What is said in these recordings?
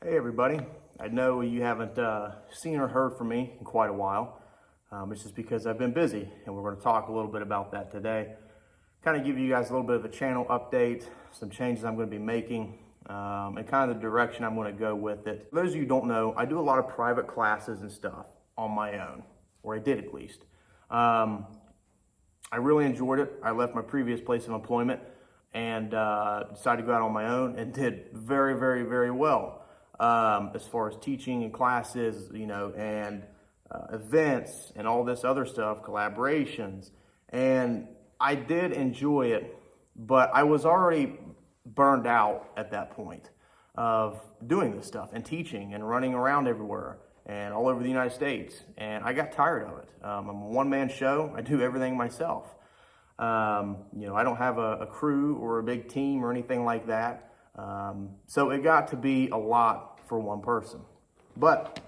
Hey everybody, I know you haven't seen or heard from me in quite a while. It's just because I've been busy, and we're going to talk a little bit about that today. Kind of give you guys a little bit of a channel update, some changes I'm going to be making, and kind of the direction I'm going to go with it. For those of you who don't know, I do a lot of private classes and stuff on my own, or I did at least. I really enjoyed it. I left my previous place of employment and decided to go out on my own and did very, very, very well. As far as teaching and classes, and events and all this other stuff, collaborations. And I did enjoy it, but I was already burned out at that point of doing this stuff and teaching and running around everywhere and all over the United States. And I got tired of it. I'm a one-man show. I do everything myself. I don't have a crew or a big team or anything like that. So it got to be a lot for one person. But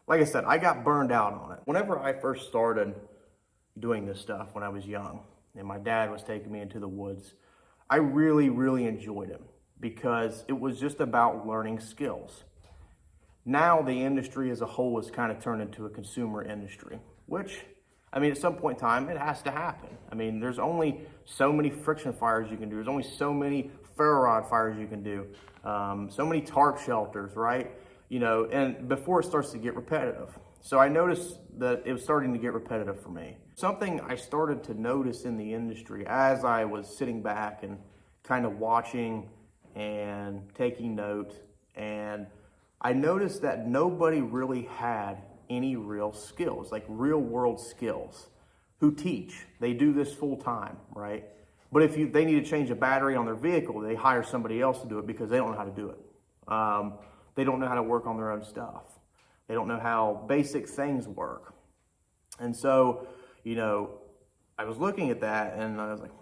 like I said, I got burned out on it. Whenever I first started doing this stuff when I was young and my dad was taking me into the woods, I really, really enjoyed it because it was just about learning skills. Now the industry as a whole has kind of turned into a consumer industry, which, at some point in time, it has to happen. There's only so many friction fires you can do. There's only so many ferro rod fires you can do. So many tarp shelters, right? And before it starts to get repetitive. So I noticed that it was starting to get repetitive for me. Something I started to notice in the industry as I was sitting back and kind of watching and taking note, and I noticed that nobody really had any real skills, like real world skills, who teach. They do this full time, right? But if they need to change a battery on their vehicle, they hire somebody else to do it because they don't know how to do it. They don't know how to work on their own stuff. They don't know how basic things work. And so, I was looking at that and I was like,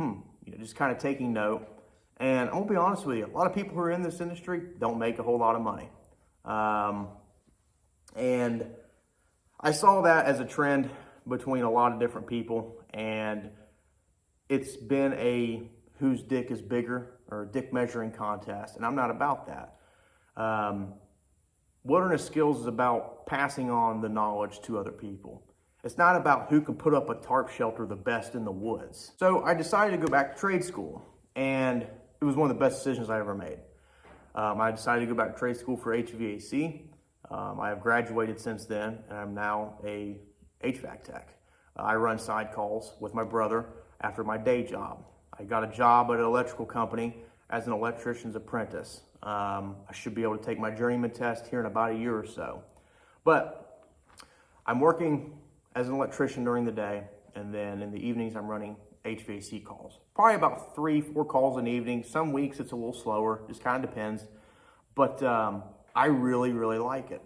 just kind of taking note. And I'm gonna be honest with you, a lot of people who are in this industry don't make a whole lot of money. And I saw that as a trend between a lot of different people, and it's been a whose dick is bigger or a dick measuring contest, and I'm not about that. Wilderness skills is about passing on the knowledge to other people. It's not about who can put up a tarp shelter the best in the woods. So I decided to go back to trade school, and it was one of the best decisions I ever made. I decided to go back to trade school for HVAC. I have graduated since then, and I'm now a HVAC tech. I run side calls with my brother after my day job. I got a job at an electrical company as an electrician's apprentice. I should be able to take my journeyman test here in about a year or so. But I'm working as an electrician during the day, and then in the evenings I'm running HVAC calls. Probably about 3-4 calls in the evening. Some weeks it's a little slower, just kind of depends. But I really, really like it.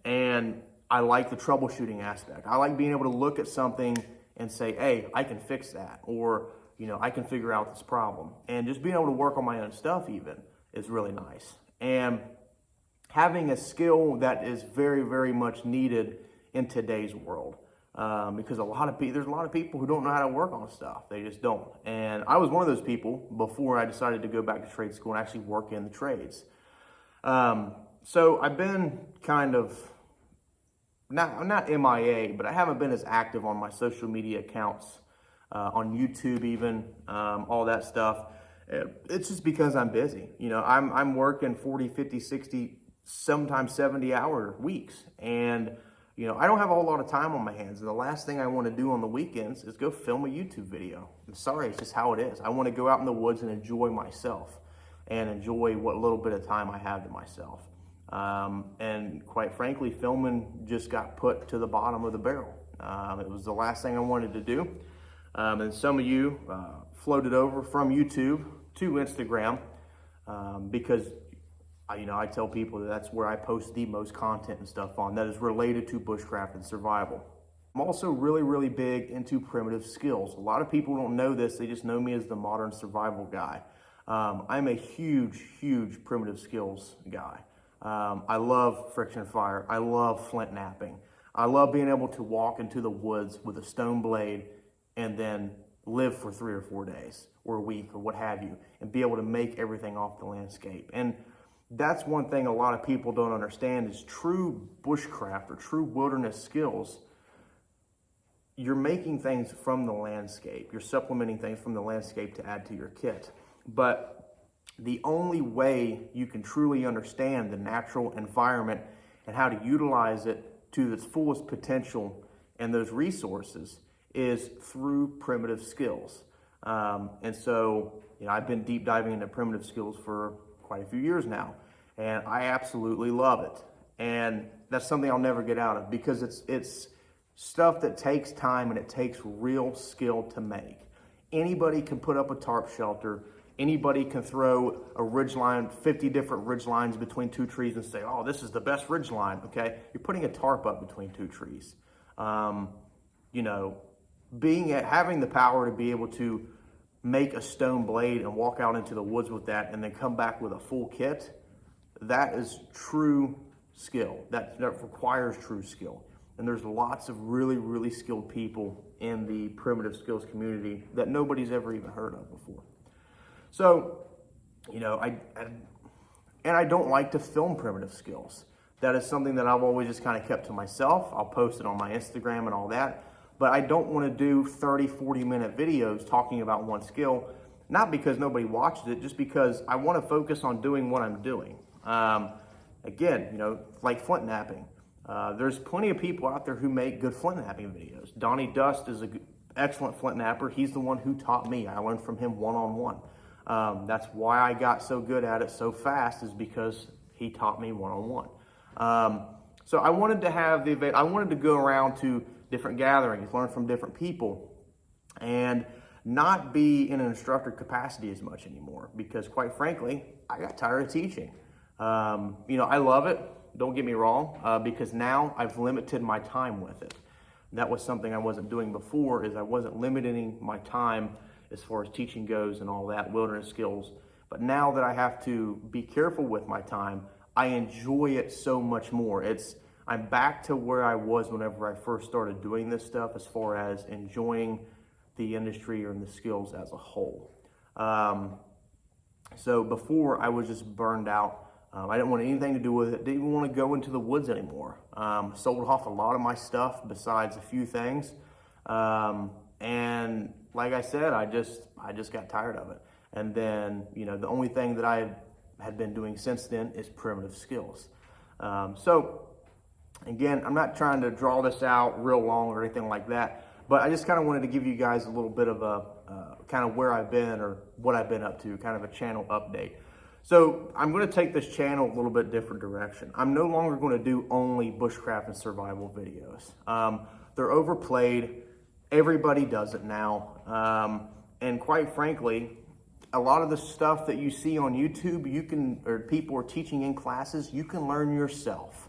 And I like the troubleshooting aspect. I like being able to look at something and say, hey, I can fix that. Or, I can figure out this problem. And just being able to work on my own stuff even is really nice. And having a skill that is very, very much needed in today's world. Because there's a lot of people who don't know how to work on stuff. They just don't. And I was one of those people before I decided to go back to trade school and actually work in the trades. So I've been kind of, not MIA, but I haven't been as active on my social media accounts, on YouTube even, all that stuff. It's just because I'm busy. I'm working 40, 50, 60, sometimes 70-hour weeks. And, I don't have a whole lot of time on my hands. And the last thing I want to do on the weekends is go film a YouTube video. I'm sorry, it's just how it is. I want to go out in the woods and enjoy myself and enjoy what little bit of time I have to myself. And quite frankly, filming just got put to the bottom of the barrel. It was the last thing I wanted to do. And some of you floated over from YouTube to Instagram because I tell people that that's where I post the most content and stuff on that is related to bushcraft and survival. I'm also really, really big into primitive skills. A lot of people don't know this. They just know me as the modern survival guy. I'm a huge, huge primitive skills guy. I love friction fire. I love flint knapping. I love being able to walk into the woods with a stone blade and then live for 3 or 4 days or a week or what have you, and be able to make everything off the landscape. And that's one thing a lot of people don't understand is true bushcraft or true wilderness skills. You're making things from the landscape. You're supplementing things from the landscape to add to your kit. But the only way you can truly understand the natural environment and how to utilize it to its fullest potential and those resources is through primitive skills. And so, I've been deep diving into primitive skills for quite a few years now, and I absolutely love it. And that's something I'll never get out of, because it's stuff that takes time and it takes real skill to make. Anybody can put up a tarp shelter. Anybody can throw a ridge line, 50 different ridge lines between two trees and say, oh, this is the best ridge line, okay? You're putting a tarp up between two trees. Having the power to be able to make a stone blade and walk out into the woods with that and then come back with a full kit, that is true skill. That requires true skill. And there's lots of really, really skilled people in the primitive skills community that nobody's ever even heard of before. So, I don't like to film primitive skills. That is something that I've always just kind of kept to myself. I'll post it on my Instagram and all that. But I don't want to do 30, 40-minute videos talking about one skill, not because nobody watches it, just because I want to focus on doing what I'm doing. Like flint napping. There's plenty of people out there who make good flint napping videos. Donnie Dust is an excellent flint napper. He's the one who taught me. I learned from him one-on-one. That's why I got so good at it so fast, is because he taught me one-on-one. So I wanted to go around to different gatherings, learn from different people, and not be in an instructor capacity as much anymore, because quite frankly, I got tired of teaching. I love it, don't get me wrong, because now I've limited my time with it. That was something I wasn't doing before, is I wasn't limiting my time as far as teaching goes and all that, wilderness skills. But now that I have to be careful with my time, I enjoy it so much more. I'm back to where I was whenever I first started doing this stuff, as far as enjoying the industry and the skills as a whole. So before, I was just burned out. I didn't want anything to do with it. Didn't even want to go into the woods anymore. Sold off a lot of my stuff besides a few things. And like I said, I just got tired of it. And then, the only thing that I had been doing since then is primitive skills. So again, I'm not trying to draw this out real long or anything like that, but I just kind of wanted to give you guys a little bit of a kind of where I've been or what I've been up to, kind of a channel update. So I'm going to take this channel a little bit different direction. I'm no longer going to do only bushcraft and survival videos. They're overplayed. Everybody does it now. And quite frankly, a lot of the stuff that you see on YouTube, or people are teaching in classes, you can learn yourself.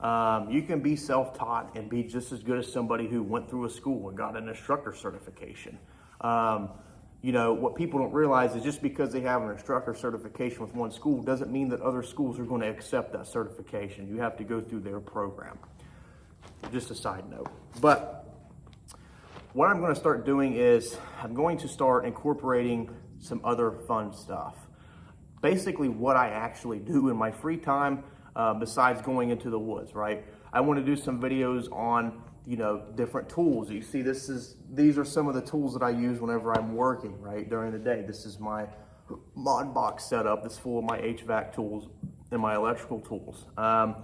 You can be self-taught and be just as good as somebody who went through a school and got an instructor certification. What people don't realize is just because they have an instructor certification with one school doesn't mean that other schools are going to accept that certification. You have to go through their program. Just a side note. But what I'm going to start doing is I'm going to start incorporating some other fun stuff. Basically what I actually do in my free time, besides going into the woods, right? I want to do some videos on, different tools. You see, these are some of the tools that I use whenever I'm working, right, during the day. This is my mod box setup that's full of my HVAC tools and my electrical tools. I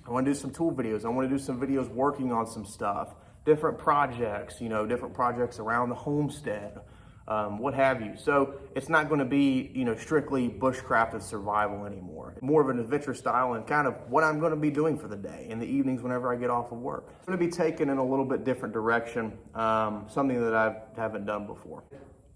want to do some tool videos. I want to do some videos working on some stuff, different projects, different projects around the homestead, what have you. So it's not going to be, strictly bushcraft and survival anymore. More of an adventure style and kind of what I'm going to be doing for the day in the evenings whenever I get off of work. It's going to be taken in a little bit different direction, something that I haven't done before.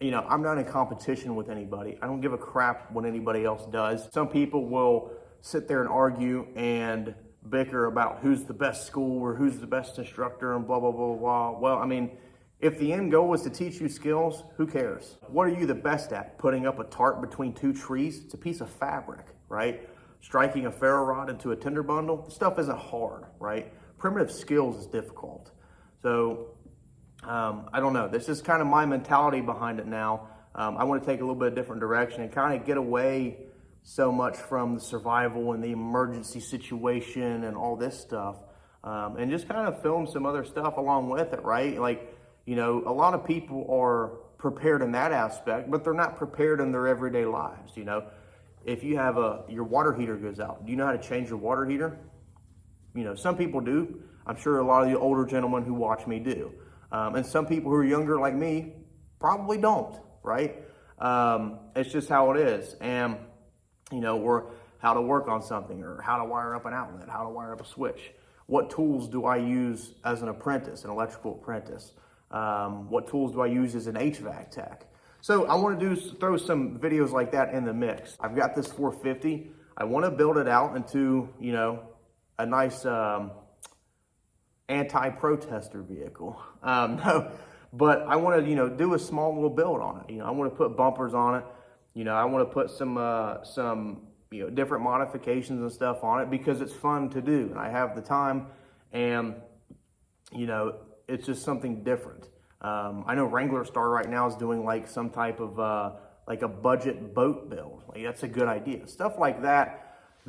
I'm not in competition with anybody. I don't give a crap what anybody else does. Some people will sit there and argue and bicker about who's the best school or who's the best instructor and blah, blah, blah, blah. Well, if the end goal is to teach you skills, who cares? What are you the best at? Putting up a tarp between two trees? It's a piece of fabric, right? Striking a ferro rod into a tinder bundle? Stuff isn't hard, right? Primitive skills is difficult. So, I don't know. This is kind of my mentality behind it now. I want to take a little bit of different direction and kind of get away so much from the survival and the emergency situation and all this stuff, and just kind of film some other stuff along with it, right? Like, you know, a lot of people are prepared in that aspect, but they're not prepared in their everyday lives. You know, if you have your water heater goes out, do you know how to change your water heater? You know, some people do. I'm sure a lot of the older gentlemen who watch me do. And some people who are younger like me probably don't, right? It's just how it is. And, you know, or how to work on something, or how to wire up an outlet, how to wire up a switch. What tools do I use as an apprentice, an electrical apprentice? What tools do I use as an HVAC tech? So I want to throw some videos like that in the mix. I've got this 450. I want to build it out into, you know, a nice anti-protester vehicle. No, but I want to, you know, do a small little build on it. You know, I want to put bumpers on it. You know, I want to put some you know, different modifications and stuff on it because it's fun to do, and I have the time, and you know, it's just something different. I know Wrangler Star right now is doing like some type of like a budget boat build. Like, that's a good idea. Stuff like that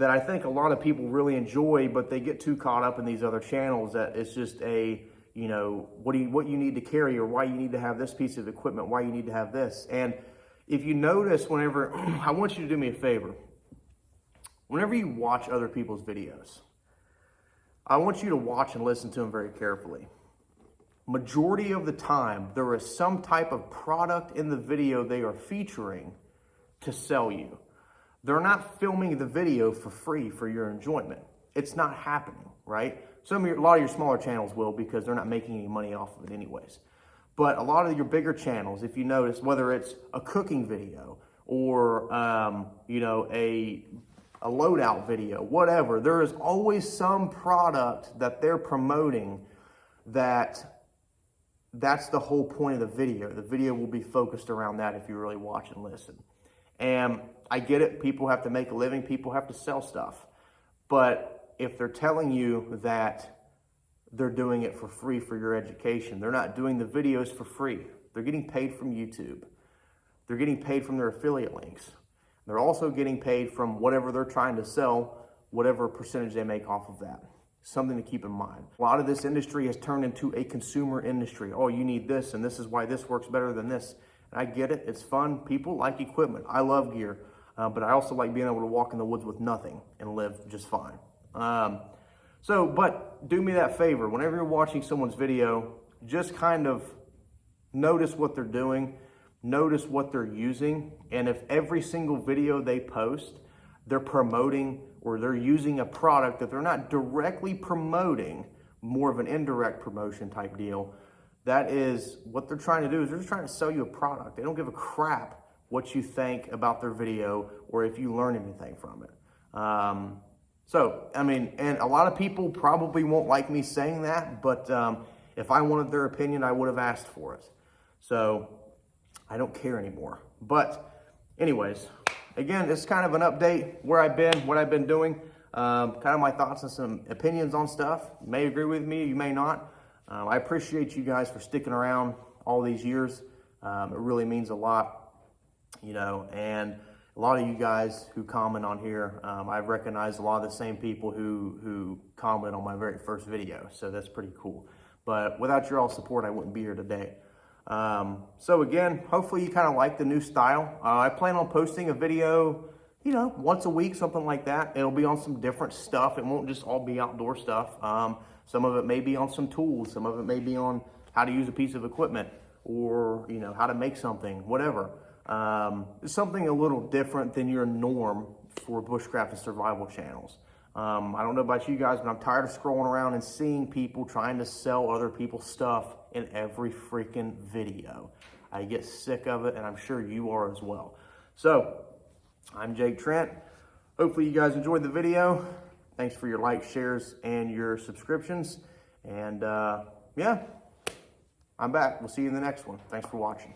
I think a lot of people really enjoy, but they get too caught up in these other channels that it's just a, you know, what you need to carry, or why you need to have this piece of equipment, why you need to have this. And if you notice, whenever, I want you to do me a favor. Whenever you watch other people's videos, I want you to watch and listen to them very carefully. Majority of the time, there is some type of product in the video they are featuring to sell you. They're not filming the video for free for your enjoyment. It's not happening, right? A lot of your smaller channels will, because they're not making any money off of it anyways. But a lot of your bigger channels, if you notice, whether it's a cooking video or you know, a loadout video, whatever, there is always some product that they're promoting that's the whole point of the video. The video will be focused around that if you really watch and listen. And I get it, people have to make a living, people have to sell stuff. But if they're telling you that they're doing it for free for your education, they're not doing the videos for free. They're getting paid from YouTube. They're getting paid from their affiliate links. They're also getting paid from whatever they're trying to sell, whatever percentage they make off of that. Something to keep in mind. A lot of this industry has turned into a consumer industry. Oh, you need this, and this is why this works better than this. And I get it, it's fun. People like equipment. I love gear, but I also like being able to walk in the woods with nothing and live just fine. But do me that favor. Whenever you're watching someone's video, just kind of notice what they're doing, notice what they're using, and if every single video they post, they're promoting or they're using a product that they're not directly promoting, more of an indirect promotion type deal, that is what they're trying to do, is they're just trying to sell you a product. They don't give a crap what you think about their video or if you learn anything from it. So, I mean, and a lot of people probably won't like me saying that, but if I wanted their opinion, I would have asked for it. So, I don't care anymore. But anyways, again, it's kind of an update where I've been, what I've been doing, kind of my thoughts and some opinions on stuff. You may agree with me, you may not. I appreciate you guys for sticking around all these years. It really means a lot, you know, and a lot of you guys who comment on here, I've recognized a lot of the same people who comment on my very first video, so that's pretty cool. But without your all support, I wouldn't be here today. So again, hopefully you kind of like the new style. I plan on posting a video, you know, once a week, something like that. It'll be on some different stuff. It won't just all be outdoor stuff. Some of it may be on some tools. Some of it may be on how to use a piece of equipment, or, you know, how to make something, whatever. It's something a little different than your norm for bushcraft and survival channels. I don't know about you guys, but I'm tired of scrolling around and seeing people trying to sell other people's stuff in every freaking video. I get sick of it, and I'm sure you are as well. So, I'm Jake Trent. Hopefully you guys enjoyed the video. Thanks for your likes, shares, and your subscriptions. And yeah, I'm back. We'll see you in the next one. Thanks for watching.